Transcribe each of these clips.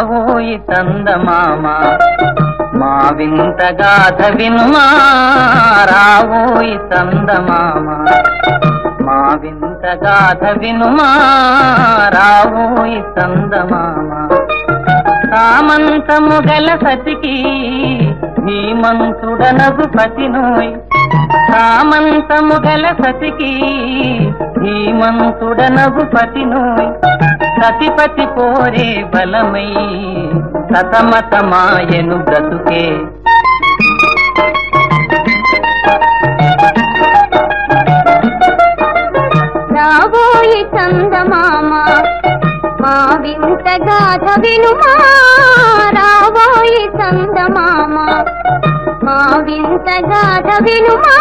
రావోయి చందమామ మా వింత గాథ వినుమా రావోయి చందమామ మా వింత గాథ వినుమా రావోయి చందమామ సామంతము గల సతికి ధీమంతుడనగు పతినోయ్ సామంతము గల సతికి ధీమంతుడనగు పతినోయ్ సతిపతి కోరే బలమై సతమతమాయను బ్రతుకే రావోయి చందమామ మా వింత గాథ వినుమా రావోయి చందమామ మా వింత గాథ వినుమా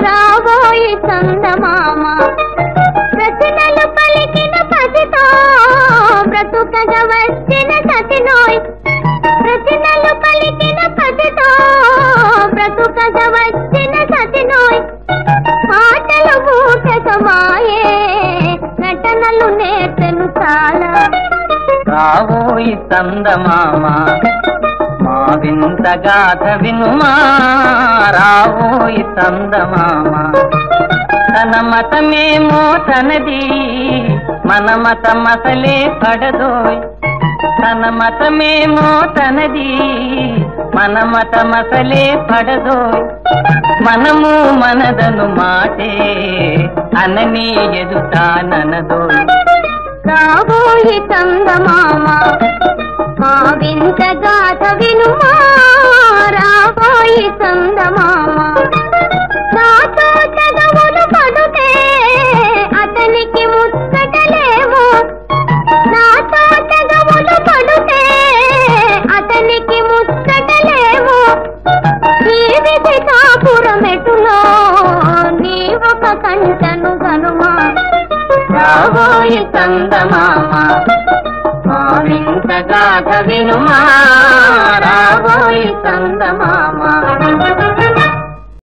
రావోయి చందమామ ప్రతినలు పలికిన పసితో బ్రతుకగ వచ్చిన సతినోయ్ ప్రతినలు పలికిన పసితో బ్రతుకగ వచ్చిన సతినోయ్ మాటలు ఊటకమాయే నటనలు నేర్చెను చాలా రావోయి చందమామ మా వింత గాథ వినుమా రావోయి చందమామ తన మతమేమో తనది మన మతమసలే పడదోయ్ తన మతమేమో తనది మన మతమసలే పడదోయ్ మనము మనదను మాటే అనని ఎదుటాననదోయ్ రావోయి చందమామ మా వింత గాథ వినుమా రావోయి చందమామ నాతో చదవులు పడుతే అతనికి ముచ్చటలేమో నాతో చదవులు పడుతే అతనికి ముచ్చటలేమో ఈ విధి కాపురమెటులో నీ ఒక కంటను గనుమా రావోయి చందమామ మా వింత గాథ వినుమా రావోయి చందమామ